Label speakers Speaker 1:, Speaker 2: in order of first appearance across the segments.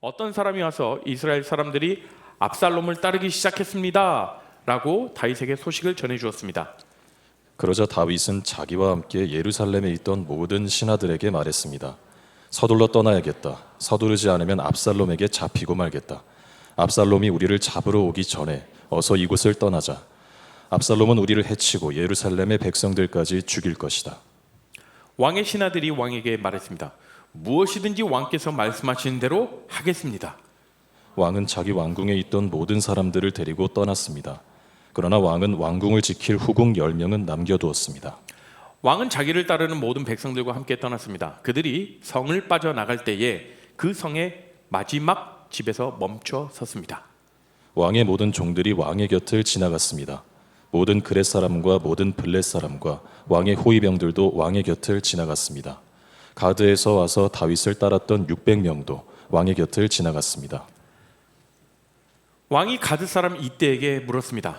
Speaker 1: 어떤 사람이 와서 이스라엘 사람들이 압살롬을 따르기 시작했습니다 라고 다윗에게 소식을 전해 주었습니다.
Speaker 2: 그러자 다윗은 자기와 함께 예루살렘에 있던 모든 신하들에게 말했습니다. 서둘러 떠나야겠다. 서두르지 않으면 압살롬에게 잡히고 말겠다. 압살롬이 우리를 잡으러 오기 전에 어서 이곳을 떠나자. 압살롬은 우리를 해치고 예루살렘의 백성들까지 죽일 것이다.
Speaker 1: 왕의 신하들이 왕에게 말했습니다. 무엇이든지 왕께서 말씀하시는 대로 하겠습니다.
Speaker 2: 왕은 자기 왕궁에 있던 모든 사람들을 데리고 떠났습니다. 그러나 왕은 왕궁을 지킬 후궁 10명은 남겨두었습니다.
Speaker 1: 왕은 자기를 따르는 모든 백성들과 함께 떠났습니다. 그들이 성을 빠져나갈 때에 그 성의 마지막 집에서 멈춰 섰습니다.
Speaker 2: 왕의 모든 종들이 왕의 곁을 지나갔습니다. 모든 그렛 사람과 모든 블렛 사람과 왕의 호위병들도 왕의 곁을 지나갔습니다. 가드에서 와서 다윗을 따랐던 600명도 왕의 곁을 지나갔습니다.
Speaker 1: 왕이 가드 사람 이때에게 물었습니다.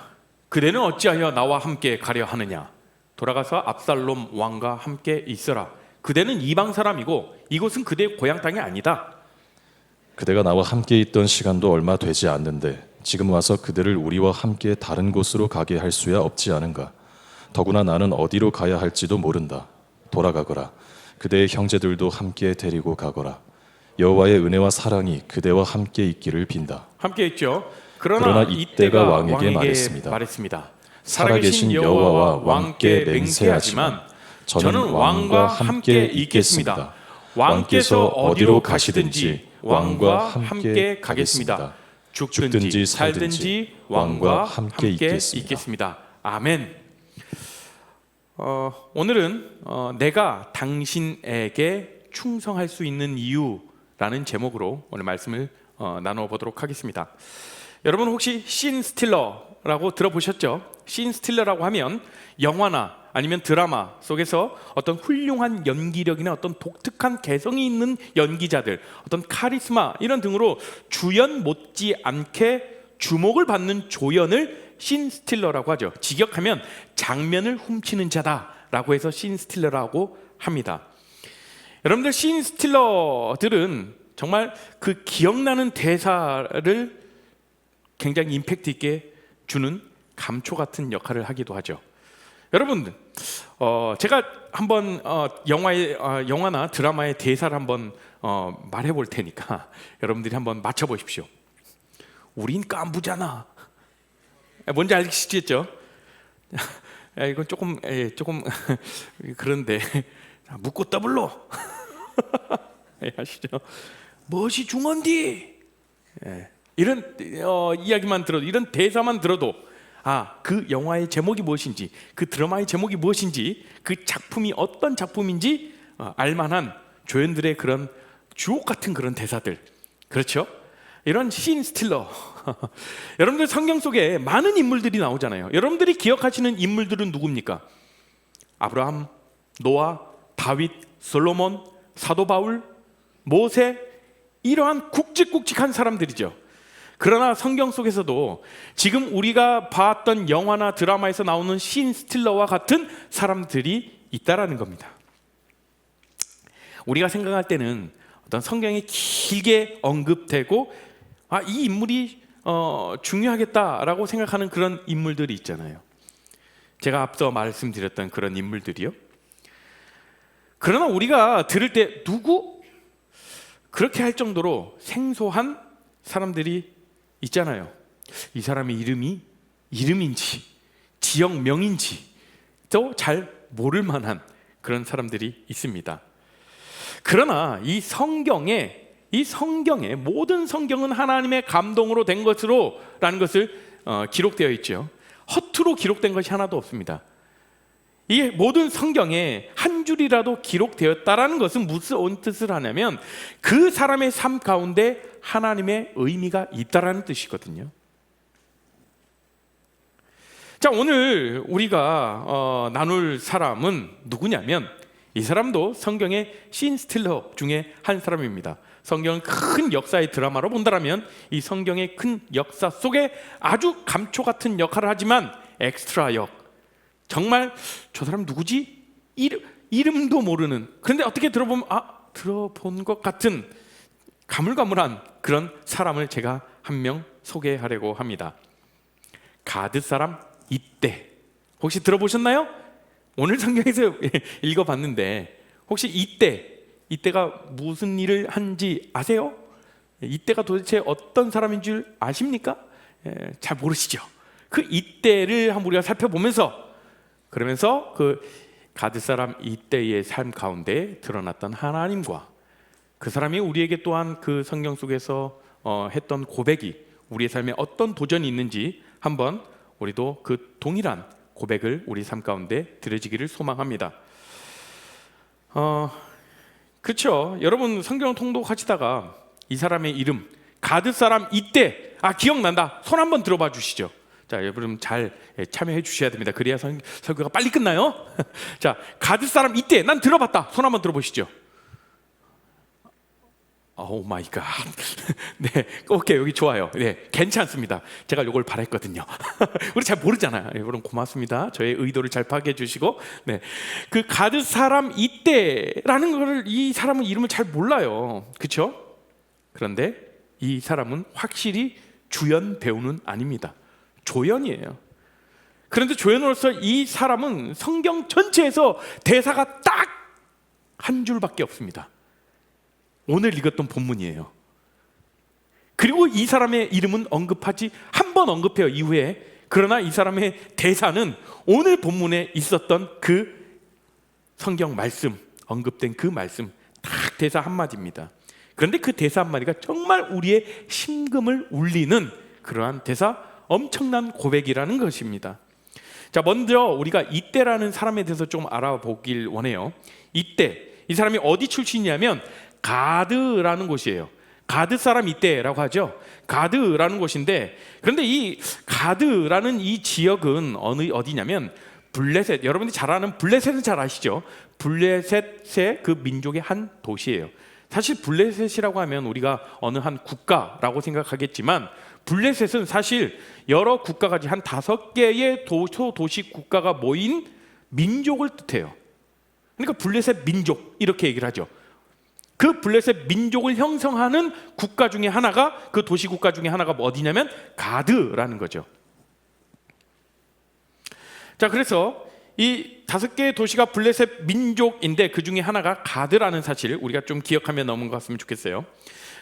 Speaker 1: 그대는 어찌하여 나와 함께 가려 하느냐? 돌아가서 압살롬 왕과 함께 있어라. 그대는 이방 사람이고 이곳은 그대의 고향 땅이 아니다.
Speaker 2: 그대가 나와 함께 있던 시간도 얼마 되지 않는데 지금 와서 그대를 우리와 함께 다른 곳으로 가게 할 수야 없지 않은가? 더구나 나는 어디로 가야 할지도 모른다. 돌아가거라. 그대의 형제들도 함께 데리고 가거라. 여호와의 은혜와 사랑이 그대와 함께 있기를 빈다.
Speaker 1: 함께 있죠. 그러나
Speaker 2: 이때가 왕에게 말했습니다. 살아계신 여호와와 왕께 맹세하지만 저는 왕과 함께 있겠습니다. 왕께서 어디로 가시든지 왕과 함께 가겠습니다.
Speaker 1: 죽든지 살든지 왕과 함께 있겠습니다. 아멘. 오늘은 내가 당신에게 충성할 수 있는 이유라는 제목으로 오늘 말씀을 나누어 보도록 하겠습니다. 여러분 혹시 신 스틸러라고 들어보셨죠? 신 스틸러라고 하면 영화나 아니면 드라마 속에서 어떤 훌륭한 연기력이나 어떤 독특한 개성이 있는 연기자들, 어떤 카리스마 이런 등으로 주연 못지않게 주목을 받는 조연을 신 스틸러라고 하죠. 직역하면 장면을 훔치는 자다라고 해서 신 스틸러라고 합니다. 여러분들 신 스틸러들은 정말 그 기억나는 대사를 굉장히 임팩트 있게 주는 감초 같은 역할을 하기도 하죠. 여러분, 제가 한번 영화나 드라마의 대사를 한번 말해볼 테니까 여러분들이 한번 맞춰보십시오. 우린 깐부잖아. 뭔지 알겠죠? 이건 조금 그런데 묻고 더블로 아시죠? 무엇이 중헌디? 이런 이야기만 들어도, 이런 대사만 들어도 그 영화의 제목이 무엇인지, 그 드라마의 제목이 무엇인지, 그 작품이 어떤 작품인지 알만한 조연들의 그런 주옥 같은 그런 대사들, 그렇죠? 이런 신 스틸러. 여러분들 성경 속에 많은 인물들이 나오잖아요. 여러분들이 기억하시는 인물들은 누굽니까? 아브라함, 노아, 다윗, 솔로몬, 사도 바울, 모세, 이러한 굵직굵직한 사람들이죠. 그러나 성경 속에서도 지금 우리가 봤던 영화나 드라마에서 나오는 신 스틸러와 같은 사람들이 있다라는 겁니다. 우리가 생각할 때는 어떤 성경에 길게 언급되고 이 인물이 중요하겠다라고 생각하는 그런 인물들이 있잖아요. 제가 앞서 말씀드렸던 그런 인물들이요. 그러나 우리가 들을 때 누구? 그렇게 할 정도로 생소한 사람들이 있잖아요. 이 사람의 이름인지 지역명인지 또 잘 모를 만한 그런 사람들이 있습니다. 그러나 이 성경에 모든 성경은 하나님의 감동으로 된 것으로라는 것을 기록되어 있죠. 허투루 기록된 것이 하나도 없습니다. 이 모든 성경에 한 줄이라도 기록되었다라는 것은 무슨 뜻을 하냐면 그 사람의 삶 가운데 하나님의 의미가 있다라는 뜻이거든요. 자, 오늘 우리가 나눌 사람은 누구냐면 이 사람도 성경의 신 스틸러 중에 한 사람입니다. 성경은 큰 역사의 드라마로 본다면 이 성경의 큰 역사 속에 아주 감초 같은 역할을 하지만 엑스트라 역, 정말 저 사람 누구지? 이름도 모르는, 그런데 어떻게 들어보면 들어본 것 같은 가물가물한 그런 사람을 제가 한 명 소개하려고 합니다. 가드 사람 이떼, 혹시 들어보셨나요? 오늘 성경에서 읽어봤는데 혹시 이떼가 무슨 일을 한지 아세요? 이떼가 도대체 어떤 사람인 줄 아십니까? 잘 모르시죠? 그 이떼를 한번 우리가 살펴보면서, 그러면서 그 가드 사람 이떼의 삶 가운데 드러났던 하나님과 그 사람이 우리에게 또한 그 성경 속에서 했던 고백이 우리의 삶에 어떤 도전이 있는지 한번 우리도 그 동일한 고백을 우리 삶 가운데 들어지기를 소망합니다. 그렇죠. 여러분 성경 통독하시다가 이 사람의 이름 가드 사람 이떼, 기억난다. 손 한번 들어봐 주시죠. 자, 여러분 잘 참여해 주셔야 됩니다. 그래야 설교가 빨리 끝나요. 자, 가드 사람 이떼 난 들어봤다. 손 한번 들어보시죠. 오 마이 갓. 네, 오케이, 여기 좋아요. 네, 괜찮습니다. 제가 이걸 바랬거든요. 우리 잘 모르잖아요. 여러분 고맙습니다. 저의 의도를 잘 파악해 주시고, 네, 그 가드 사람 이떼라는 거를 이 사람은 이름을 잘 몰라요, 그렇죠? 그런데 이 사람은 확실히 주연 배우는 아닙니다. 조연이에요. 그런데 조연으로서 이 사람은 성경 전체에서 대사가 딱 한 줄밖에 없습니다. 오늘 읽었던 본문이에요. 그리고 이 사람의 이름은 한 번 언급해요, 이후에. 그러나 이 사람의 대사는 오늘 본문에 있었던 그 성경 말씀, 언급된 그 말씀 딱 대사 한마디입니다. 그런데 그 대사 한마디가 정말 우리의 심금을 울리는 그러한 대사, 엄청난 고백이라는 것입니다. 자, 먼저 우리가 이떼라는 사람에 대해서 좀 알아보길 원해요. 이떼, 이 사람이 어디 출신이냐면 가드라는 곳이에요. 가드 사람 이떼라고 하죠. 가드라는 곳인데, 그런데 이 가드라는 이 지역은 어디냐면 블레셋, 여러분들이 잘 아는 블레셋은 잘 아시죠? 블레셋의 그 민족의 한 도시예요. 사실 블레셋이라고 하면 우리가 어느 한 국가라고 생각하겠지만 블레셋은 사실 여러 국가가 한 5개의 도시 국가가 모인 민족을 뜻해요. 그러니까 블레셋 민족 이렇게 얘기를 하죠. 그 블레셋 민족을 형성하는 국가 중에 하나가, 그 도시 국가 중에 하나가 어디냐면 가드라는 거죠. 자, 그래서 이 5개의 도시가 블레셋 민족인데 그 중에 하나가 가드라는 사실을 우리가 좀 기억하며 넘어갔으면 좋겠어요.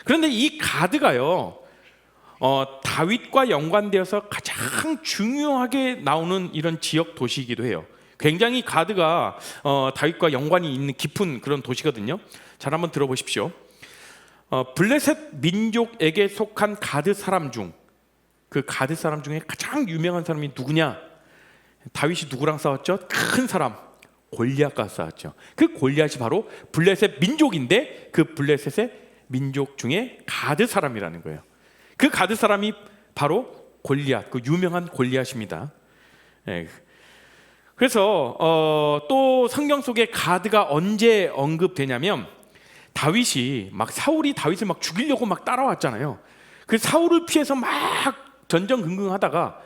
Speaker 1: 그런데 이 가드가요, 다윗과 연관되어서 가장 중요하게 나오는 이런 지역 도시이기도 해요. 굉장히 가드가 다윗과 연관이 있는 깊은 그런 도시거든요. 잘 한번 들어보십시오. 블레셋 민족에게 속한 가드 사람 중, 그 가드 사람 중에 가장 유명한 사람이 누구냐? 다윗이 누구랑 싸웠죠? 큰 사람 골리앗과 싸웠죠. 그 골리앗이 바로 블레셋 민족인데 그 블레셋의 민족 중에 가드 사람이라는 거예요. 그 가드 사람이 바로 골리앗, 그 유명한 골리앗입니다. 네. 그래서 또 성경 속에 가드가 언제 언급되냐면 다윗이 사울이 다윗을 죽이려고 따라왔잖아요. 그 사울을 피해서 전전긍긍하다가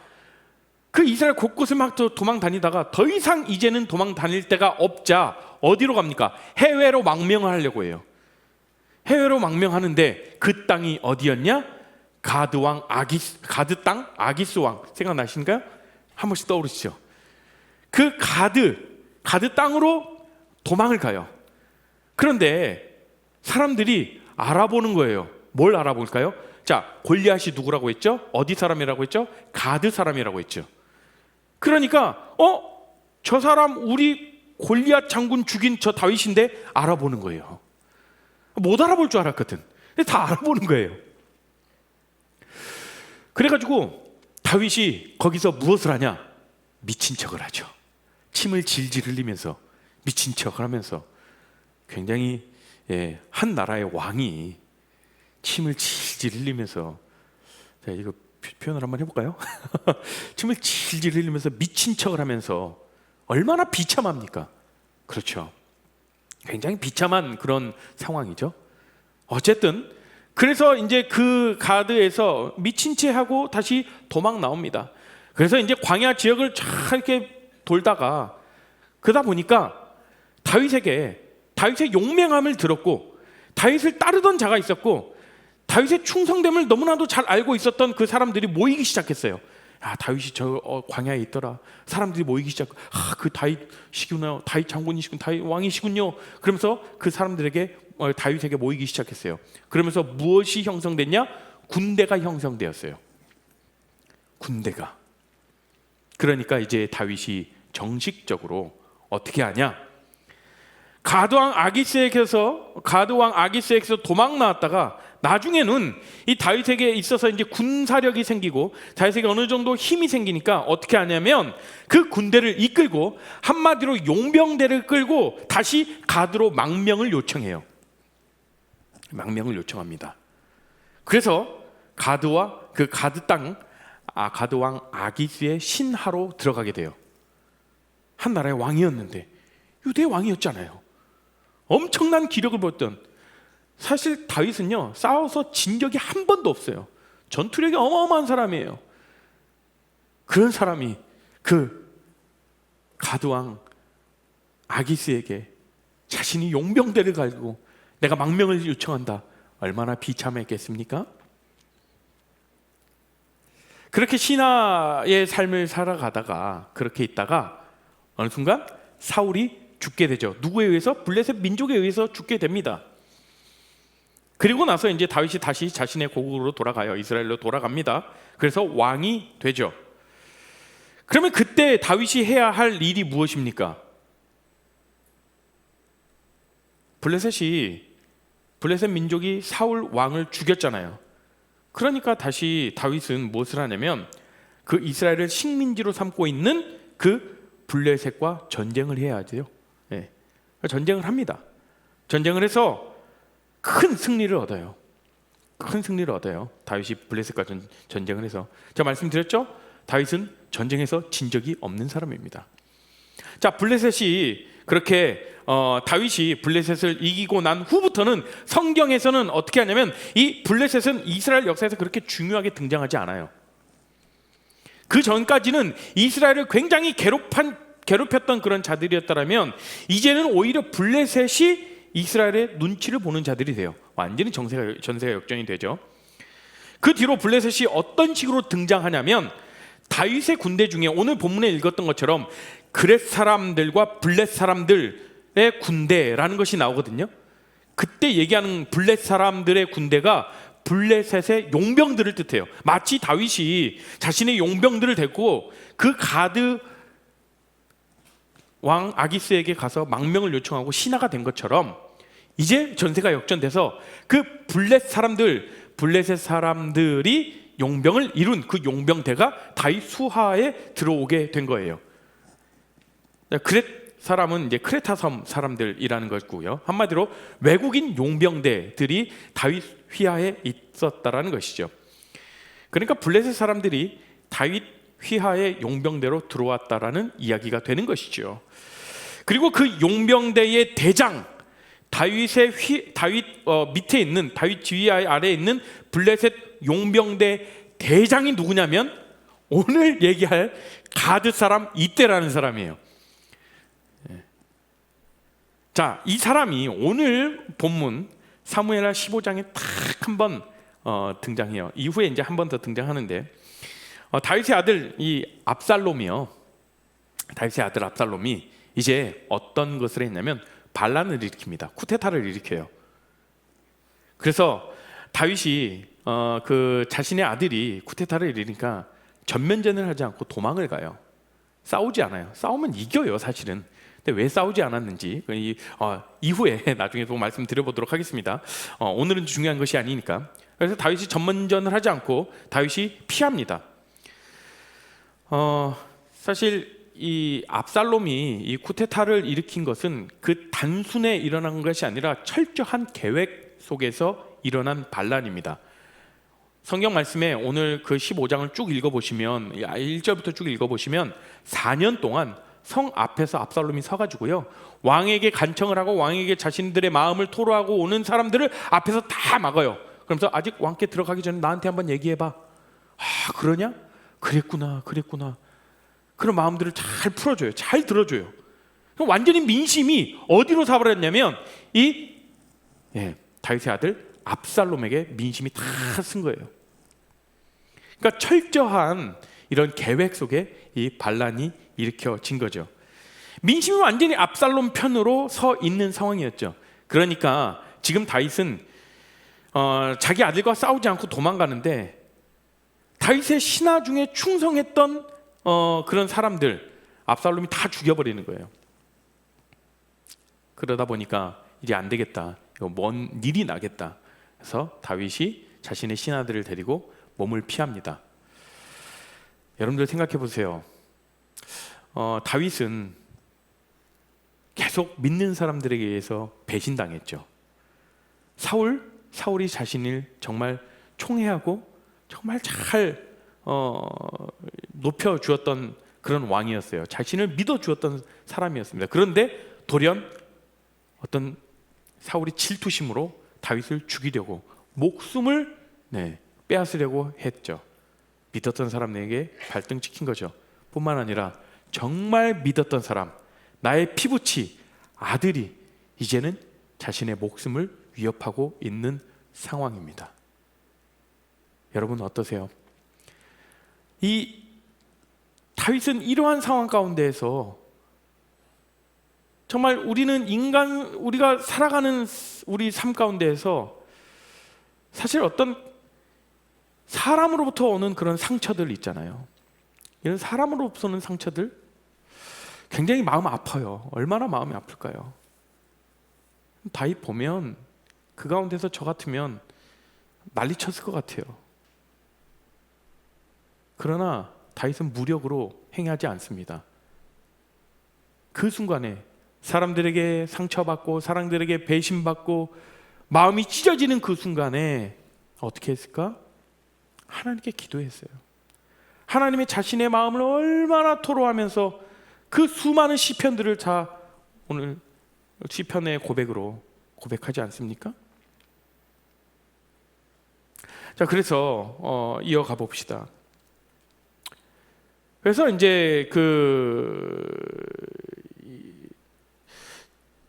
Speaker 1: 그 이스라엘 곳곳을 도망 다니다가 더 이상 이제는 도망 다닐 데가 없자 어디로 갑니까? 해외로 망명을 하려고 해요. 해외로 망명하는데 그 땅이 어디였냐? 가드 땅 아기스 왕 생각나시는가요? 한 번씩 떠오르시죠? 그 가드 땅으로 도망을 가요. 그런데 사람들이 알아보는 거예요. 뭘 알아볼까요? 자, 골리앗이 누구라고 했죠? 어디 사람이라고 했죠? 가드 사람이라고 했죠. 그러니까 저 사람 우리 골리앗 장군 죽인 저 다윗인데 알아보는 거예요. 못 알아볼 줄 알았거든. 근데 다 알아보는 거예요. 그래가지고 다윗이 거기서 무엇을 하냐? 미친 척을 하죠. 침을 질질 흘리면서 미친 척을 하면서 굉장히 한 나라의 왕이 침을 질질 흘리면서, 자, 이거 표현을 한번 해볼까요? 침을 질질 흘리면서 미친 척을 하면서 얼마나 비참합니까? 그렇죠. 굉장히 비참한 그런 상황이죠. 어쨌든 그래서 이제 그 가드에서 미친 채 하고 다시 도망 나옵니다. 그래서 이제 광야 지역을 쫙 이렇게 돌다가 그러다 보니까 다윗의 용맹함을 들었고 다윗을 따르던 자가 있었고 다윗의 충성됨을 너무나도 잘 알고 있었던 그 사람들이 모이기 시작했어요. 야, 다윗이 저 광야에 있더라. 사람들이 모이기 시작하고, 그 다윗이구나, 다윗 장군이시군, 다윗 왕이시군요. 그러면서 그 사람들에게 다윗에게 모이기 시작했어요. 그러면서 무엇이 형성됐냐? 군대가 형성되었어요. 군대가. 그러니까 이제 다윗이 정식적으로 어떻게 하냐? 가드왕 아기스에게서 도망 나왔다가 나중에는 이 다윗에게 있어서 이제 군사력이 생기고 다윗에게 어느 정도 힘이 생기니까 어떻게 하냐면 그 군대를 이끌고 한마디로 용병대를 끌고 다시 가드로 망명을 요청해요. 망명을 요청합니다. 그래서 가드와 그 가드왕 아기스의 신하로 들어가게 돼요. 한 나라의 왕이었는데 유대의 왕이었잖아요. 엄청난 기력을 보였던, 사실 다윗은요 싸워서 진 적이 한 번도 없어요. 전투력이 어마어마한 사람이에요. 그런 사람이 그 가드왕 아기스에게 자신이 용병대를 가지고 내가 망명을 요청한다. 얼마나 비참했겠습니까? 그렇게 신하의 삶을 살아가다가 그렇게 있다가 어느 순간 사울이 죽게 되죠. 누구에 의해서? 블레셋 민족에 의해서 죽게 됩니다. 그리고 나서 이제 다윗이 다시 자신의 고국으로 돌아가요. 이스라엘로 돌아갑니다. 그래서 왕이 되죠. 그러면 그때 다윗이 해야 할 일이 무엇입니까? 블레셋 민족이 사울 왕을 죽였잖아요. 그러니까 다시 다윗은 무엇을 하냐면 그 이스라엘을 식민지로 삼고 있는 그 블레셋과 전쟁을 해야 돼요. 네. 전쟁을 합니다. 전쟁을 해서 큰 승리를 얻어요. 큰 승리를 얻어요. 다윗이 블레셋과 전쟁을 해서. 제가 말씀드렸죠? 다윗은 전쟁에서 진 적이 없는 사람입니다. 자, 블레셋이 그렇게 다윗이 블레셋을 이기고 난 후부터는 성경에서는 어떻게 하냐면 이 블레셋은 이스라엘 역사에서 그렇게 중요하게 등장하지 않아요. 그 전까지는 이스라엘을 굉장히 괴롭혔던 그런 자들이었다면 이제는 오히려 블레셋이 이스라엘의 눈치를 보는 자들이 돼요. 완전히 전세가 역전이 되죠. 그 뒤로 블레셋이 어떤 식으로 등장하냐면 다윗의 군대 중에 오늘 본문에 읽었던 것처럼 그렛 사람들과 블렛 사람들의 군대라는 것이 나오거든요. 그때 얘기하는 블렛 사람들의 군대가 블레셋의 용병들을 뜻해요. 마치 다윗이 자신의 용병들을 데리고 그 가드 왕 아기스에게 가서 망명을 요청하고 신하가 된 것처럼 이제 전세가 역전돼서 그 블레셋 사람들이 용병을 이룬 그 용병대가 다윗 수하에 들어오게 된 거예요. 그렛 사람은 이제 크레타 섬 사람들이라는 것이고요. 한마디로 외국인 용병대들이 다윗 휘하에 있었다라는 것이죠. 그러니까 블레셋 사람들이 다윗 휘하의 용병대로 들어왔다라는 이야기가 되는 것이죠. 그리고 그 용병대의 대장 다윗 밑에 있는 다윗 지휘 아래에 있는 블레셋 용병대 대장이 누구냐면 오늘 얘기할 가드 사람 이때라는 사람이에요. 자, 이 사람이 오늘 본문 사무엘하 15장에 딱 한 번 등장해요. 이후에 이제 한 번 더 등장하는데 다윗의 아들 이 압살롬이요. 다윗의 아들 압살롬이 이제 어떤 것을 했냐면 반란을 일으킵니다. 쿠데타를 일으켜요. 그래서 다윗이 그 자신의 아들이 쿠데타를 일으키니까 전면전을 하지 않고 도망을 가요. 싸우지 않아요. 싸우면 이겨요, 사실은. 근데 왜 싸우지 않았는지 이후에 나중에 또 말씀드려보도록 하겠습니다. 오늘은 중요한 것이 아니니까. 그래서 다윗이 전면전을 하지 않고 다윗이 피합니다. 사실 이 압살롬이 이 쿠데타를 일으킨 것은 그 단순에 일어난 것이 아니라 철저한 계획 속에서 일어난 반란입니다. 성경 말씀에 오늘 그 15장을 쭉 읽어보시면 1절부터 쭉 읽어보시면 4년 동안 성 앞에서 압살롬이 서가지고요 왕에게 간청을 하고 왕에게 자신들의 마음을 토로하고 오는 사람들을 앞에서 다 막아요. 그러면서 아직 왕께 들어가기 전에 나한테 한번 얘기해봐. 그러냐? 그랬구나. 그런 마음들을 잘 풀어줘요. 잘 들어줘요. 완전히 민심이 어디로 사버렸냐면 다윗의 아들 압살롬에게 민심이 다 쓴 거예요. 그러니까 철저한 이런 계획 속에 이 반란이 일으켜진 거죠. 민심이 완전히 압살롬 편으로 서 있는 상황이었죠. 그러니까 지금 다윗은 자기 아들과 싸우지 않고 도망가는데 다윗의 신하 중에 충성했던 그런 사람들 압살롬이 다 죽여버리는 거예요. 그러다 보니까 이제 안 되겠다, 이거 뭔 일이 나겠다. 그래서 다윗이 자신의 신하들을 데리고 몸을 피합니다. 여러분들 생각해 보세요. 다윗은 계속 믿는 사람들에게 의해서 배신당했죠. 사울이 자신을 정말 총애하고 정말 잘 높여주었던 그런 왕이었어요. 자신을 믿어주었던 사람이었습니다. 그런데 돌연 어떤 사울이 질투심으로 다윗을 죽이려고 목숨을 빼앗으려고 했죠. 믿었던 사람에게 발등 찍힌 거죠. 뿐만 아니라 정말 믿었던 사람, 나의 피부치 아들이 이제는 자신의 목숨을 위협하고 있는 상황입니다. 여러분 어떠세요? 이 다윗은 이러한 상황 가운데에서 정말 우리가 살아가는 우리 삶 가운데에서 사실 어떤 사람으로부터 오는 그런 상처들 있잖아요. 이런 사람으로부터 오는 상처들 굉장히 마음 아파요. 얼마나 마음이 아플까요? 다윗 보면 그 가운데서 저 같으면 난리 쳤을 것 같아요. 그러나 다윗은 무력으로 행하지 않습니다. 그 순간에 사람들에게 상처받고 사람들에게 배신받고 마음이 찢어지는 그 순간에 어떻게 했을까? 하나님께 기도했어요. 하나님의 자신의 마음을 얼마나 토로하면서 그 수많은 시편들을 다 오늘 시편의 고백으로 고백하지 않습니까? 자, 그래서 이어가 봅시다. 그래서 이제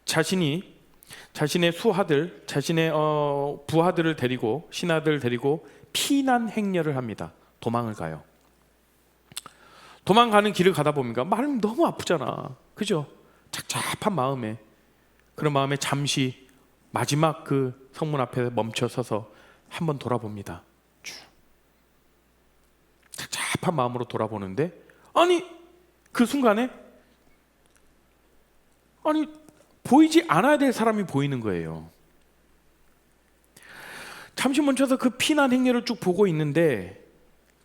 Speaker 1: 자신의 수하들, 자신의 부하들을 데리고 신하들을 데리고 피난 행렬을 합니다. 도망을 가요. 도망가는 길을 가다 보니까 마음이 너무 아프잖아, 그죠? 착잡한 마음에, 그런 마음에 잠시 마지막 그 성문 앞에 멈춰 서서 한번 돌아봅니다. 착잡한 마음으로 돌아보는데 그 순간에 보이지 않아야 될 사람이 보이는 거예요. 잠시 멈춰서 그 피난 행렬을 쭉 보고 있는데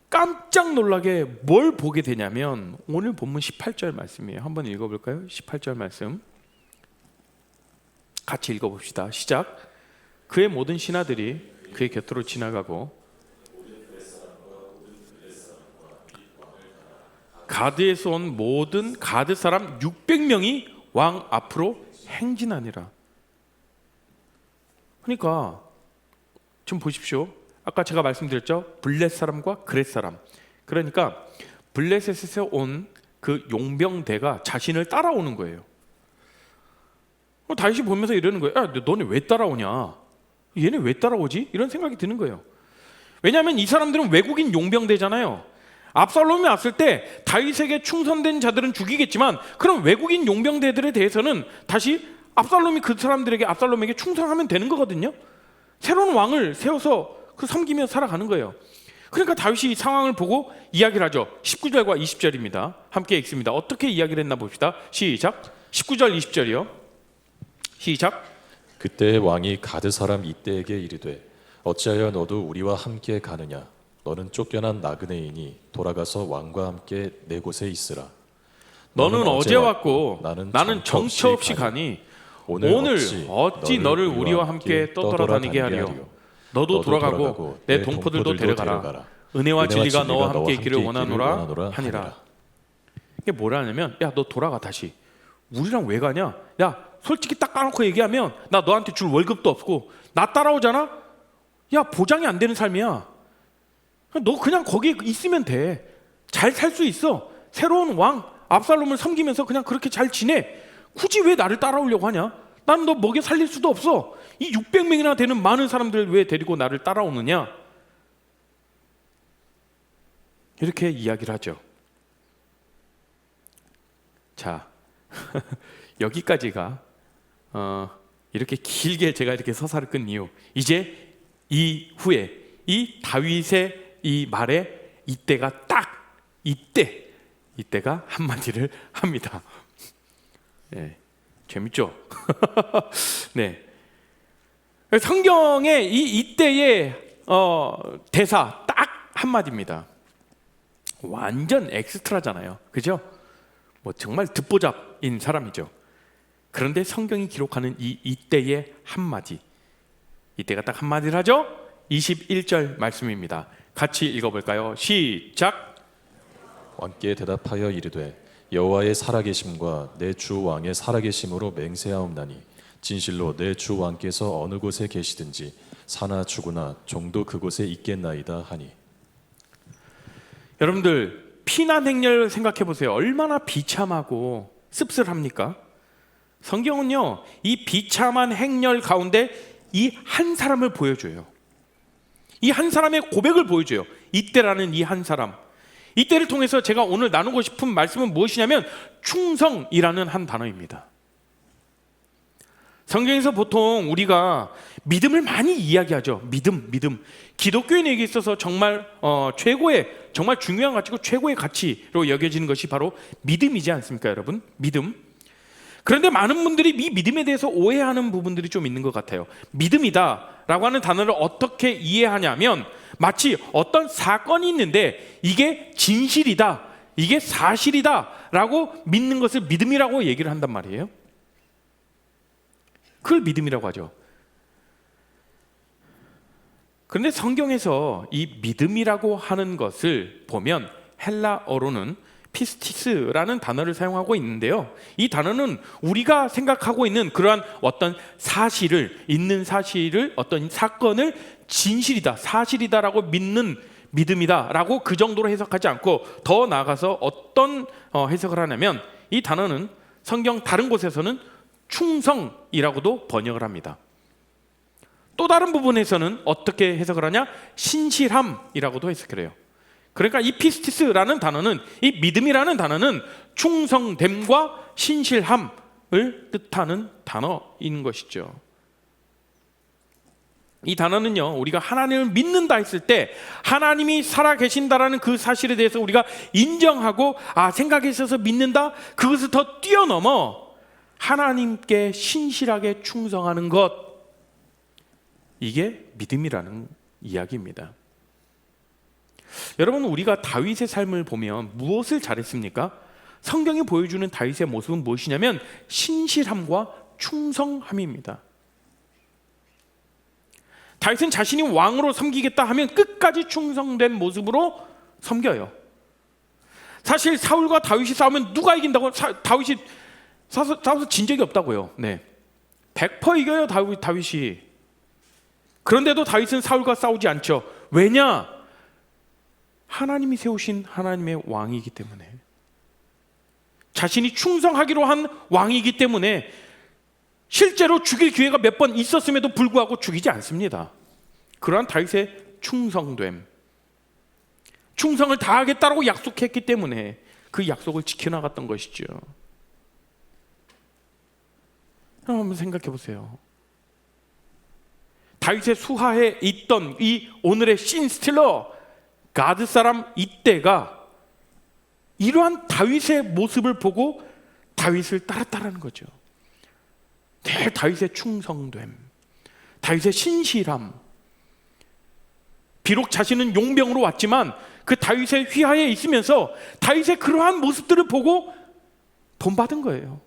Speaker 1: 깜짝 놀라게 뭘 보게 되냐면 오늘 본문 18절 말씀이에요. 한번 읽어볼까요? 18절 말씀 같이 읽어봅시다. 시작. 그의 모든 신하들이 그의 곁으로 지나가고 가드에서 온 모든 가드 사람 600명이 왕 앞으로 행진하니라. 그러니까 좀 보십시오. 아까 제가 말씀드렸죠. 블렛 사람과 그렛 사람. 그러니까 블레셋에서 온 그 용병대가 자신을 따라오는 거예요. 다윗이 보면서 이러는 거예요. 야, 너네 왜 따라오냐? 얘네 왜 따라오지? 이런 생각이 드는 거예요. 왜냐하면 이 사람들은 외국인 용병대잖아요. 압살롬이 왔을 때 다윗에게 충성된 자들은 죽이겠지만 그럼 외국인 용병대들에 대해서는 다시 압살롬에게 충성하면 되는 거거든요. 새로운 왕을 세워서 섬기며 살아가는 거예요. 그러니까 다윗이 이 상황을 보고 이야기를 하죠. 19절과 20절입니다. 함께 읽습니다. 어떻게 이야기를 했나 봅시다. 시작. 19절 20절이요. 시작.
Speaker 2: 그때 왕이 가드 사람 이때에게 이르되 어찌하여 너도 우리와 함께 가느냐? 너는 쫓겨난 나그네이니 돌아가서 왕과 함께 내 곳에 있으라.
Speaker 1: 너는 어제 왔고
Speaker 2: 나는
Speaker 1: 정처 없이 가니 오늘 어찌 너를 우리와 함께 떠돌아다니게 하리요? 너도 돌아가고 내 동포들도 데려가라. 은혜와 진리가 너와 함께 있기를 원하노라 하니라. 이게 뭐라냐면 야, 너 돌아가 다시. 우리랑 왜 가냐? 야, 솔직히 딱 까놓고 얘기하면 나 너한테 줄 월급도 없고 나 따라오잖아? 야, 보장이 안 되는 삶이야. 너 그냥 거기에 있으면 돼. 잘 살 수 있어. 새로운 왕 압살롬을 섬기면서 그냥 그렇게 잘 지내. 굳이 왜 나를 따라오려고 하냐? 나는 너 먹여 살릴 수도 없어. 이 600명이나 되는 많은 사람들을 왜 데리고 나를 따라오느냐? 이렇게 이야기를 하죠. 자, 여기까지가 이렇게 길게 제가 이렇게 서사를 끈 이유. 이제 이후에 이 다윗의 이 말에 이때가 딱 이때가 한마디를 합니다. 네, 재밌죠? 네, 성경의 이때의 대사 딱 한마디입니다. 완전 엑스트라잖아요, 그죠? 뭐 정말 듣보잡인 사람이죠. 그런데 성경이 기록하는 이때의 한마디, 이때가 딱 한마디를 하죠. 21절 말씀입니다. 같이 읽어볼까요? 시작.
Speaker 2: 왕께 대답하여 이르되 여호와의 살아계심과 내 주 왕의 살아계심으로 맹세하옵나니 진실로 내 주 왕께서 어느 곳에 계시든지 사나 죽으나 종도 그곳에 있겠나이다 하니.
Speaker 1: 여러분들, 피난 행렬 생각해 보세요. 얼마나 비참하고 씁쓸합니까? 성경은요, 이 비참한 행렬 가운데 이 한 사람을 보여줘요. 이 한 사람의 고백을 보여줘요. 이때라는 이 한 사람. 이때를 통해서 제가 오늘 나누고 싶은 말씀은 무엇이냐면 충성이라는 한 단어입니다. 성경에서 보통 우리가 믿음을 많이 이야기하죠. 믿음. 기독교인에게 있어서 정말 최고의, 정말 중요한 가치고 최고의 가치로 여겨지는 것이 바로 믿음이지 않습니까, 여러분? 믿음. 그런데 많은 분들이 이 믿음에 대해서 오해하는 부분들이 좀 있는 것 같아요. 믿음이다라고 하는 단어를 어떻게 이해하냐면 마치 어떤 사건이 있는데 이게 진실이다, 이게 사실이다라고 믿는 것을 믿음이라고 얘기를 한단 말이에요. 그걸 믿음이라고 하죠. 그런데 성경에서 이 믿음이라고 하는 것을 보면 헬라어로는 피스티스라는 단어를 사용하고 있는데요, 이 단어는 우리가 생각하고 있는 그러한 어떤 사실을, 있는 사실을, 어떤 사건을 진실이다, 사실이다라고 믿는 믿음이다라고 그 정도로 해석하지 않고 더 나아가서 어떤 해석을 하냐면 이 단어는 성경 다른 곳에서는 충성이라고도 번역을 합니다. 또 다른 부분에서는 어떻게 해석을 하냐? 신실함이라고도 해석을 해요. 그러니까 이 피스티스라는 단어는, 이 믿음이라는 단어는 충성됨과 신실함을 뜻하는 단어인 것이죠. 이 단어는요, 우리가 하나님을 믿는다 했을 때 하나님이 살아계신다라는 그 사실에 대해서 우리가 인정하고 생각에 있어서 믿는다, 그것을 더 뛰어넘어 하나님께 신실하게 충성하는 것, 이게 믿음이라는 이야기입니다. 여러분, 우리가 다윗의 삶을 보면 무엇을 잘했습니까? 성경이 보여주는 다윗의 모습은 무엇이냐면 신실함과 충성함입니다. 다윗은 자신이 왕으로 섬기겠다 하면 끝까지 충성된 모습으로 섬겨요. 사실 사울과 다윗이 싸우면 누가 이긴다고? 다윗이 싸워서 진 적이 없다고요. 네, 100% 이겨요, 다윗이. 그런데도 다윗은 사울과 싸우지 않죠. 왜냐? 하나님이 세우신 하나님의 왕이기 때문에, 자신이 충성하기로 한 왕이기 때문에 실제로 죽일 기회가 몇 번 있었음에도 불구하고 죽이지 않습니다. 그러한 다윗의 충성됨, 충성을 다하겠다라고 약속했기 때문에 그 약속을 지켜나갔던 것이죠. 한번 생각해 보세요. 다윗의 수하에 있던 이 오늘의 신스틸러 가드 사람 이때가 이러한 다윗의 모습을 보고 다윗을 따랐다라는 거죠. 다윗의 충성됨, 다윗의 신실함. 비록 자신은 용병으로 왔지만 그 다윗의 휘하에 있으면서 다윗의 그러한 모습들을 보고 본받은 거예요.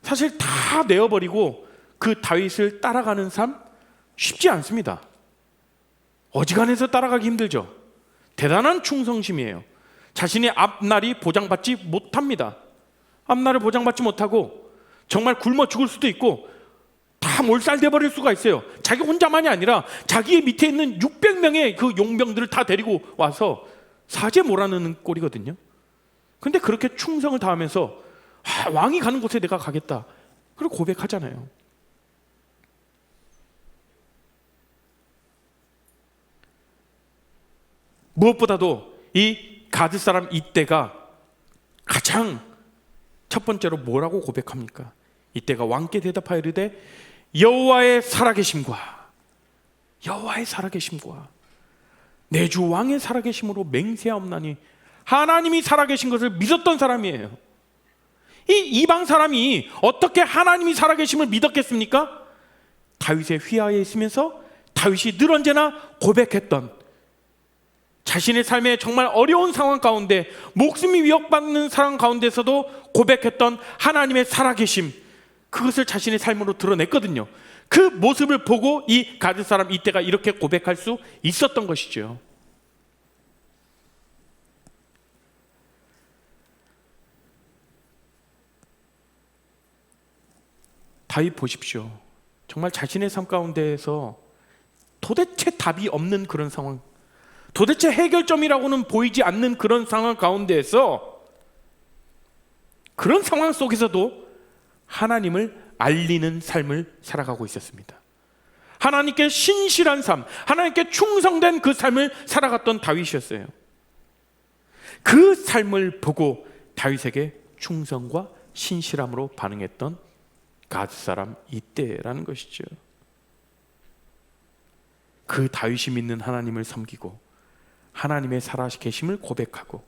Speaker 1: 사실 다 내어버리고 그 다윗을 따라가는 삶 쉽지 않습니다. 어지간해서 따라가기 힘들죠. 대단한 충성심이에요. 자신의 앞날이 보장받지 못합니다. 앞날을 보장받지 못하고 정말 굶어 죽을 수도 있고 다 몰살돼 버릴 수가 있어요. 자기 혼자만이 아니라 자기의 밑에 있는 600명의 그 용병들을 다 데리고 와서 사제 몰아넣는 꼴이거든요. 그런데 그렇게 충성을 다하면서 왕이 가는 곳에 내가 가겠다. 그리고 고백하잖아요. 무엇보다도 이 가드 사람 이때가 가장 첫 번째로 뭐라고 고백합니까? 이때가 왕께 대답하여 이르되 여호와의 살아계심과 내 주 왕의 살아계심으로 맹세하옵나니, 하나님이 살아계신 것을 믿었던 사람이에요. 이 이방 사람이 어떻게 하나님이 살아계심을 믿었겠습니까? 다윗의 휘하에 있으면서 다윗이 늘 언제나 고백했던, 자신의 삶에 정말 어려운 상황 가운데 목숨이 위협받는 상황 가운데서도 고백했던 하나님의 살아계심, 그것을 자신의 삶으로 드러냈거든요. 그 모습을 보고 이 가드 사람 이때가 이렇게 고백할 수 있었던 것이죠. 다윗 보십시오. 정말 자신의 삶 가운데에서 도대체 답이 없는 그런 상황, 도대체 해결점이라고는 보이지 않는 그런 상황 가운데에서, 그런 상황 속에서도 하나님을 알리는 삶을 살아가고 있었습니다. 하나님께 신실한 삶, 하나님께 충성된 그 삶을 살아갔던 다윗이었어요. 그 삶을 보고 다윗에게 충성과 신실함으로 반응했던 가드 사람 이때라는 것이죠. 그 다윗이 믿는 하나님을 섬기고 하나님의 살아계심을 고백하고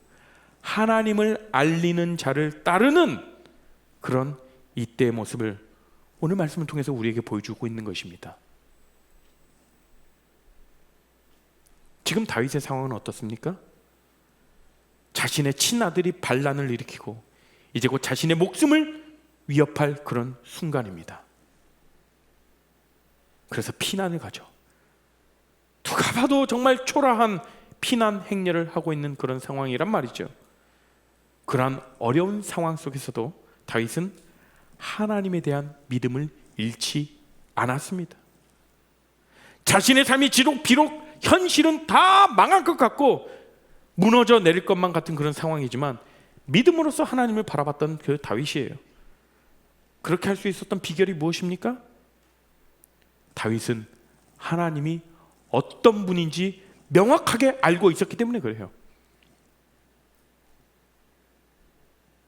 Speaker 1: 하나님을 알리는 자를 따르는 그런 이때의 모습을 오늘 말씀을 통해서 우리에게 보여주고 있는 것입니다. 지금 다윗의 상황은 어떻습니까? 자신의 친아들이 반란을 일으키고 이제 곧 자신의 목숨을 위협할 그런 순간입니다. 그래서 피난을 가죠. 누가 봐도 정말 초라한 피난 행렬을 하고 있는 그런 상황이란 말이죠. 그러한 어려운 상황 속에서도 다윗은 하나님에 대한 믿음을 잃지 않았습니다. 자신의 삶이 비록 현실은 다 망할 것 같고 무너져 내릴 것만 같은 그런 상황이지만 믿음으로써 하나님을 바라봤던 그 다윗이에요. 그렇게 할 수 있었던 비결이 무엇입니까? 다윗은 하나님이 어떤 분인지 명확하게 알고 있었기 때문에 그래요.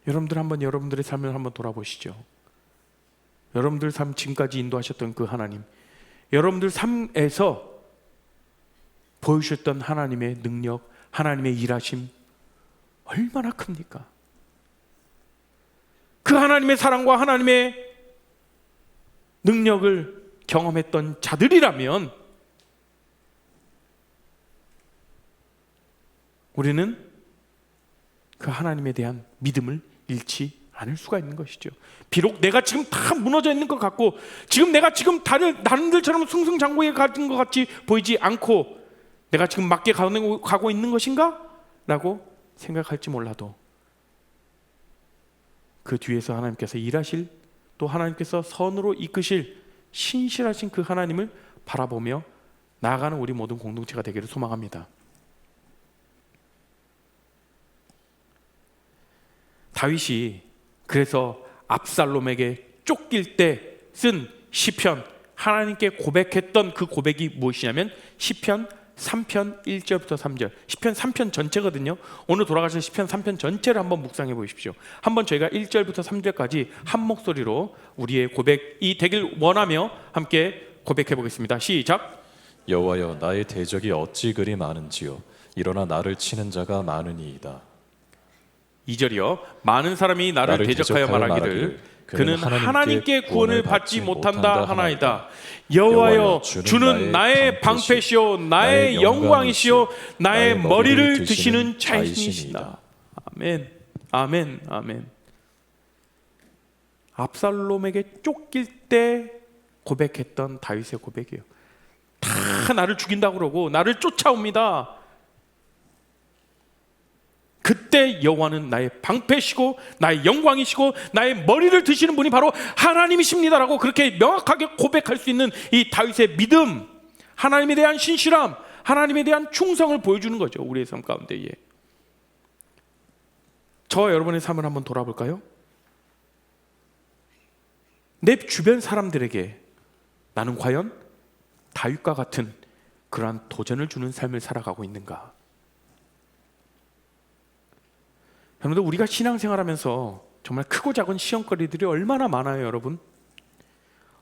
Speaker 1: 여러분들 한번 여러분들의 삶을 한번 돌아보시죠. 여러분들 삶 지금까지 인도하셨던 그 하나님, 여러분들 삶에서 보여주셨던 하나님의 능력, 하나님의 일하심 얼마나 큽니까? 그 하나님의 사랑과 하나님의 능력을 경험했던 자들이라면 우리는 그 하나님에 대한 믿음을 잃지 않을 수가 있는 것이죠. 비록 내가 지금 다 무너져 있는 것 같고 지금 내가 지금 다른들처럼 승승장구에 가진 것 같이 보이지 않고 내가 지금 맞게 가고 있는 것인가? 라고 생각할지 몰라도 그 뒤에서 하나님께서 일하실, 또 하나님께서 선으로 이끄실 신실하신 그 하나님을 바라보며 나아가는 우리 모든 공동체가 되기를 소망합니다. 다윗이 그래서 압살롬에게 쫓길 때 쓴 시편, 하나님께 고백했던 그 고백이 무엇이냐면 시편 3편 1절부터 3절, 시편 3편 전체거든요. 오늘 돌아가신 시편 3편 전체를 한번 묵상해 보십시오. 한번 저희가 1절부터 3절까지 한 목소리로 우리의 고백이 되길 원하며 함께 고백해 보겠습니다. 시작.
Speaker 2: 여호와여, 나의 대적이 어찌 그리 많은지요. 일어나 나를 치는 자가 많으니이다.
Speaker 1: 2절이요. 많은 사람이 나를 대적하여 말하기를 그는 하나님께 구원을 받지 못한다 하나이다. 여호와여, 주는 나의 방패시오 나의 영광이시오 나의 머리를 드시는 자이시니이다. 아멘, 아멘, 아멘. 압살롬에게 쫓길 때 고백했던 다윗의 고백이에요. 다 나를 죽인다고 그러고 나를 쫓아옵니다. 그때 여호와는 나의 방패시고 나의 영광이시고 나의 머리를 드시는 분이 바로 하나님이십니다라고 그렇게 명확하게 고백할 수 있는 이 다윗의 믿음, 하나님에 대한 신실함, 하나님에 대한 충성을 보여주는 거죠. 우리의 삶 가운데에. 저와 여러분의 삶을 한번 돌아볼까요? 내 주변 사람들에게 나는 과연 다윗과 같은 그러한 도전을 주는 삶을 살아가고 있는가? 여러분들, 우리가 신앙생활하면서 정말 크고 작은 시험거리들이 얼마나 많아요, 여러분.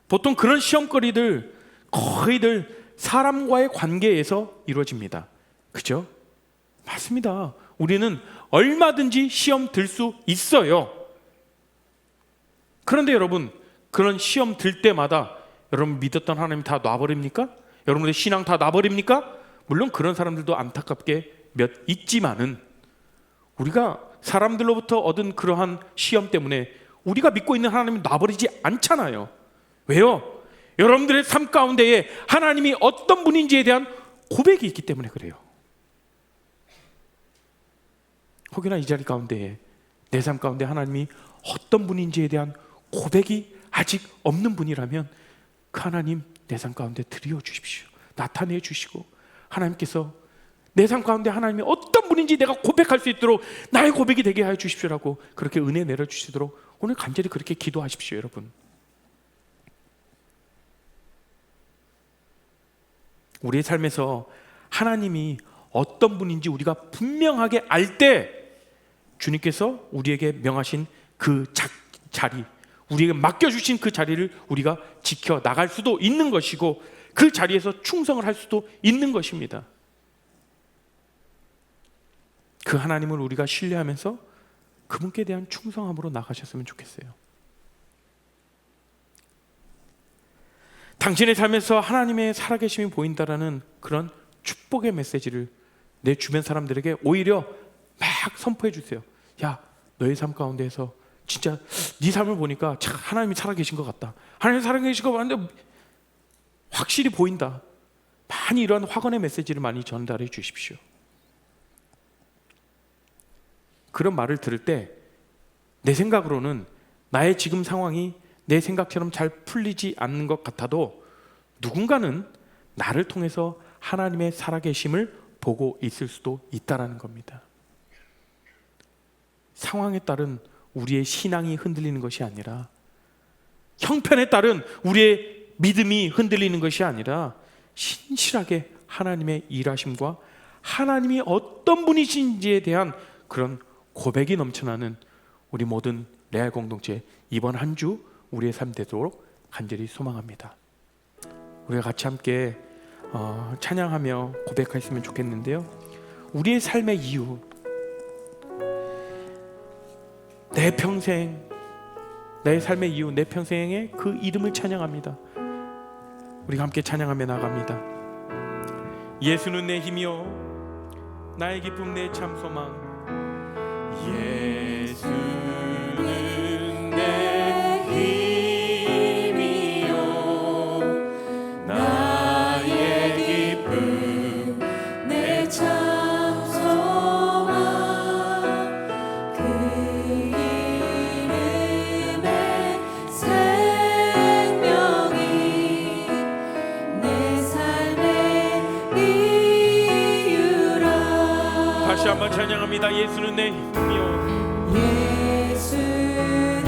Speaker 1: 보통 그런 시험거리들 거의들 사람과의 관계에서 이루어집니다. 그죠? 맞습니다. 우리는 얼마든지 시험 들 수 있어요. 그런데 여러분, 그런 시험 들 때마다 여러분 믿었던 하나님 다 놔버립니까? 여러분의 신앙 다 놔버립니까? 물론 그런 사람들도 안타깝게 몇 있지만은, 우리가 사람들로부터 얻은 그러한 시험 때문에 우리가 믿고 있는 하나님을 놔버리지 않잖아요. 왜요? 여러분들의 삶 가운데에 하나님이 어떤 분인지에 대한 고백이 있기 때문에 그래요. 혹여나 이 자리 가운데에 내 삶 가운데 하나님이 어떤 분인지에 대한 고백이 아직 없는 분이라면 그 하나님 내 삶 가운데 드려 주십시오. 나타내 주시고, 하나님께서 내 삶 가운데 하나님이 어떤 분인지 내가 고백할 수 있도록 나의 고백이 되게 하여 주십시오라고 그렇게 은혜 내려주시도록 오늘 간절히 그렇게 기도하십시오, 여러분. 우리의 삶에서 하나님이 어떤 분인지 우리가 분명하게 알 때 주님께서 우리에게 명하신 그 자리, 우리에게 맡겨주신 그 자리를 우리가 지켜나갈 수도 있는 것이고, 그 자리에서 충성을 할 수도 있는 것입니다. 그 하나님을 우리가 신뢰하면서 그분께 대한 충성함으로 나가셨으면 좋겠어요. 당신의 삶에서 하나님의 살아계심이 보인다라는 그런 축복의 메시지를 내 주변 사람들에게 오히려 막 선포해 주세요. 야, 너의 삶 가운데에서 진짜 네 삶을 보니까 참 하나님이 살아계신 것 같다. 하나님이 살아계신 것 같은데 확실히 보인다. 많이 이런 확언의 메시지를 많이 전달해 주십시오. 그런 말을 들을 때 내 생각으로는 나의 지금 상황이 내 생각처럼 잘 풀리지 않는 것 같아도 누군가는 나를 통해서 하나님의 살아계심을 보고 있을 수도 있다라는 겁니다. 상황에 따른 우리의 신앙이 흔들리는 것이 아니라, 형편에 따른 우리의 믿음이 흔들리는 것이 아니라, 신실하게 하나님의 일하심과 하나님이 어떤 분이신지에 대한 그런 고백이 넘쳐나는 우리 모든 레알 공동체, 이번 한 주 우리의 삶 되도록 간절히 소망합니다. 우리가 같이 함께 찬양하며 고백했으면 좋겠는데요. 우리의 삶의 이유, 내 평생, 내 삶의 이유, 내 평생의 그 이름을 찬양합니다. 우리가 함께 찬양하며 나갑니다. 예수는 내 힘이요 나의 기쁨 내 참 소망. 예수는 내 힘이요 나의 기쁨 내 참 소망. 그 이름에 생명이 내 삶의 이유라. 다시 한번 찬양합니다. 예수는 내 힘이요 예수는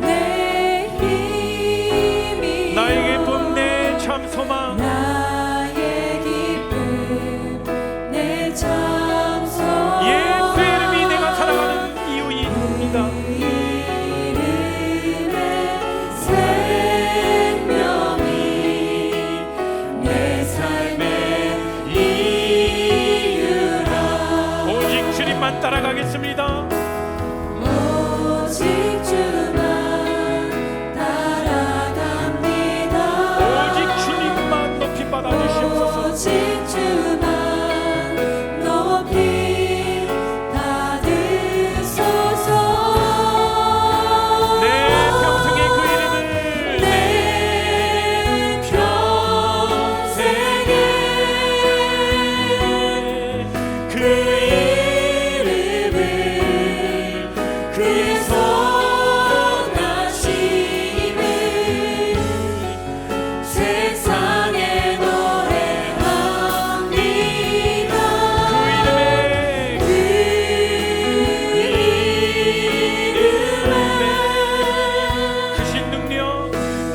Speaker 1: 내 힘이 나의 기쁨 내 참 소망. 나의 기쁨 내 참 소망. 예수의 이름이 내가 살아가는 이유입니다. 이름의 생명이 내 삶의 이유라. 오직 주님만 따라가겠습니다.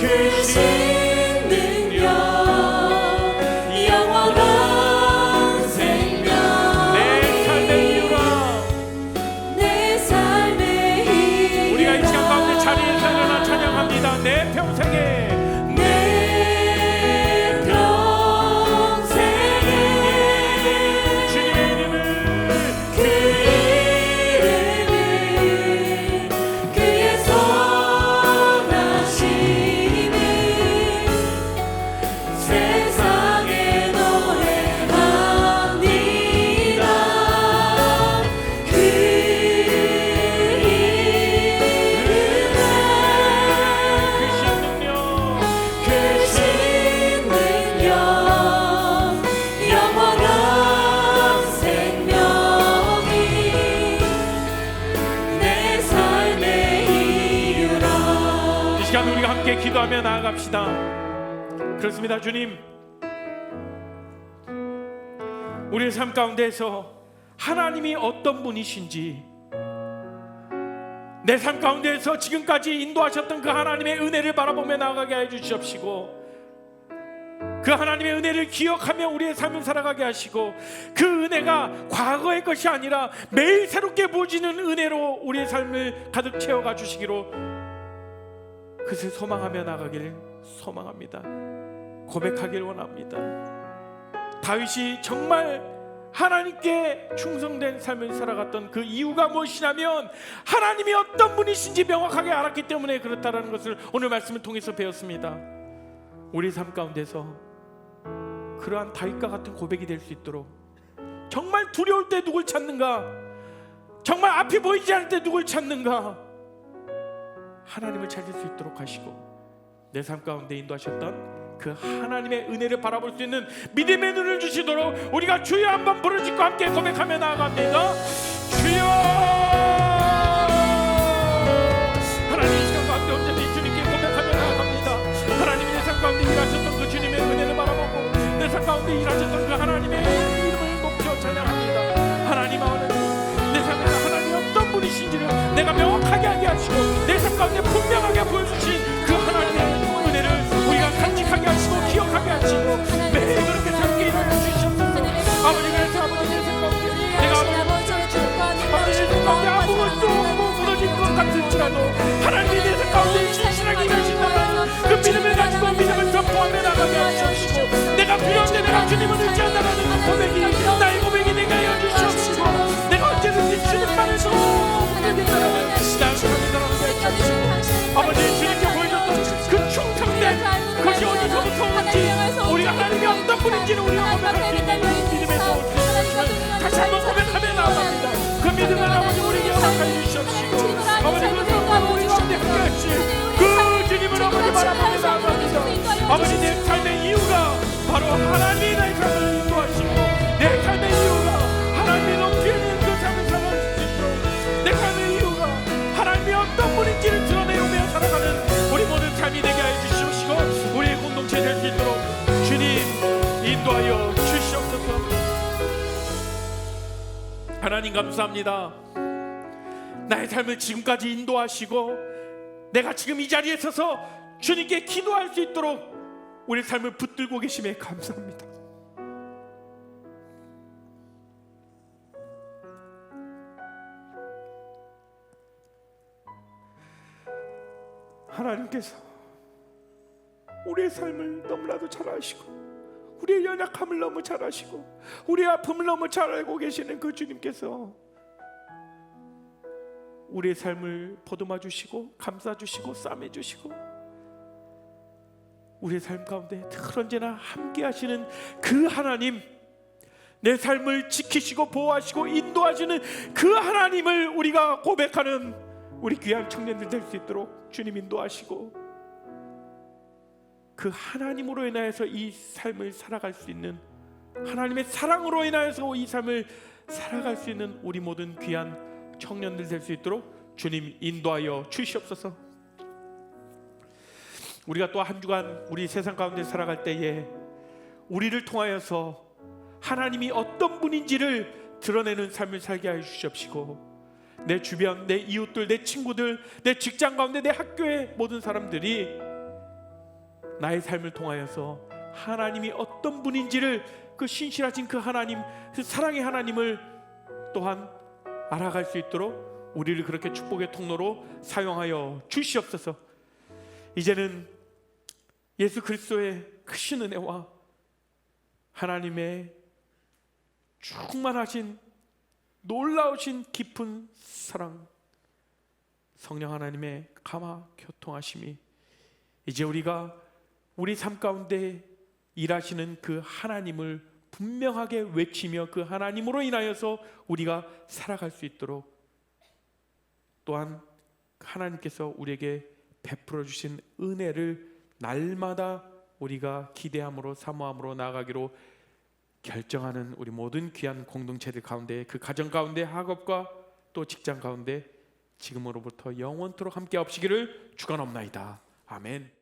Speaker 3: 크신 능력 영원한 생명
Speaker 1: 내 삶의 이유라.
Speaker 3: 내 삶의 이유라
Speaker 1: 우리가 이 시간 가운데 자리에서 일어나 찬양합니다. 내 평생에
Speaker 3: 내 평생에
Speaker 1: 주님의 이름을
Speaker 3: 그 이름을 그의 선하심을 세상에 노래합니다. 그 이름을
Speaker 1: 크신 능력
Speaker 3: 크신 능력 영원한 생명이 내 삶의 이유라.
Speaker 1: 이 시간 우리가 함께 기도하며 나아갑시다. 그렇습니다. 주님, 우리의 삶 가운데에서 하나님이 어떤 분이신지, 내 삶 가운데에서 지금까지 인도하셨던 그 하나님의 은혜를 바라보며 나아가게 해 주시옵시고, 그 하나님의 은혜를 기억하며 우리의 삶을 살아가게 하시고, 그 은혜가 과거의 것이 아니라 매일 새롭게 부어지는 은혜로 우리의 삶을 가득 채워가 주시기로 그것을 소망하며 나가기를 소망합니다. 고백하기를 원합니다. 다윗이 정말 하나님께 충성된 삶을 살아갔던 그 이유가 무엇이냐면 하나님이 어떤 분이신지 명확하게 알았기 때문에 그렇다라는 것을 오늘 말씀을 통해서 배웠습니다. 우리 삶 가운데서 그러한 다윗과 같은 고백이 될 수 있도록, 정말 두려울 때 누굴 찾는가, 정말 앞이 보이지 않을 때 누굴 찾는가, 하나님을 찾을 수 있도록 하시고 내 삶 가운데 인도하셨던 그 하나님의 은혜를 바라볼 수 있는 믿음의 눈을 주시도록 우리가 주여 한번 부르짖고 함께 고백하며 나아갑니다. 주여! 하나님, 이 시간 가운데 온전히 주님께 고백하며 나아갑니다. 하나님이 내 삶 가운데 일하셨던 그 주님의 은혜를 바라보고 내 삶 가운데 일하셨던 그 하나님의 이름을 높여 찬양합니다. 하나님 아버지, 내 삶에서 하나님이 어떤 분이신지를 내가 명확하게 하게 하시고 내 삶 가운데 분명하게 보여주신 그 하나님의 은혜를 우리가 간직하게 하시고 기억하게 하시고 매일 그렇게 새롭게 일하여 주시옵소서. 아버지, 그래서 아버지 내 삶 가운데 내가 아버지 내 삶 가운데 아무것도 없고 무너진 것 같을지라도 하나님이 내 삶 가운데 신실하게 일하신다면 그 믿음을 가지고 믿음을 선포하며 나가게 하시옵시고, 내가 필요한데 내가 주님을 의지한다는 그 고백이 나의 고백이 되게 하여 주시옵시고, 내가 언제든지 주님만을 소원하게 따라가는 나의 사랑을 해주시옵시고, 아버지 주님께 보여줬던 그 충성된 그것이 어디서부터 온지, 우리가 하나님이 어떤 분인지를 우리가 고백할 수 있는 믿음의 소원을 다시 한번 고백하며 나아갑니다. 그 믿음을 아버지 우리에게 허락하여 주시옵시고, 아버지 그 성과로 우리 가운데 함께하시 그 주님을 아버지 바라보며 나아갑니다. 아버지, 내 삶의 이유가 바로 하나님이 나의 삶을 인도하시고 내 삶의 이유가 하나님이 넘치는 그 삶을 살아갈 수 있도록, 내 삶의 이유가 하나님이 어떤 분인지를 드러내오며 살아가는 우리 모든 삶이 되게 하여 주시옵시고, 우리의 공동체 될 수 있도록 주님 인도하여 주시옵소서. 하나님 감사합니다. 나의 삶을 지금까지 인도하시고 내가 지금 이 자리에 서서 주님께 기도할 수 있도록 우리 삶을 붙들고 계심에 감사합니다. 하나님께서 우리의 삶을 너무나도 잘 아시고 우리의 연약함을 너무 잘 아시고 우리의 아픔을 너무 잘 알고 계시는 그 주님께서 우리의 삶을 보듬어 주시고 감싸 주시고 싸매 주시고 우리의 삶 가운데 늘 언제나 함께 하시는 그 하나님, 내 삶을 지키시고 보호하시고 인도하시는 그 하나님을 우리가 고백하는 우리 귀한 청년들 될 수 있도록 주님 인도하시고, 그 하나님으로 인하여서 이 삶을 살아갈 수 있는, 하나님의 사랑으로 인하여서 이 삶을 살아갈 수 있는 우리 모든 귀한 청년들 될 수 있도록 주님 인도하여 주시옵소서. 우리가 또 한 주간 우리 세상 가운데 살아갈 때에 우리를 통하여서 하나님이 어떤 분인지를 드러내는 삶을 살게 하여 주시옵시고, 내 주변, 내 이웃들, 내 친구들, 내 직장 가운데, 내 학교의 모든 사람들이 나의 삶을 통하여서 하나님이 어떤 분인지를, 그 신실하신 그 하나님, 그 사랑의 하나님을 또한 알아갈 수 있도록 우리를 그렇게 축복의 통로로 사용하여 주시옵소서. 이제는 예수 그리스도의 크신 은혜와 하나님의 충만하신 놀라우신 깊은 사랑, 성령 하나님의 감화 교통하심이 이제 우리가 우리 삶 가운데 일하시는 그 하나님을 분명하게 외치며 그 하나님으로 인하여서 우리가 살아갈 수 있도록, 또한 하나님께서 우리에게 베풀어 주신 은혜를 날마다 우리가 기대함으로 사모함으로 나아가기로 결정하는 우리 모든 귀한 공동체들 가운데, 그 가정 가운데, 학업과 또 직장 가운데 지금으로부터 영원토록 함께 하시기를 축원합나이다. 아멘.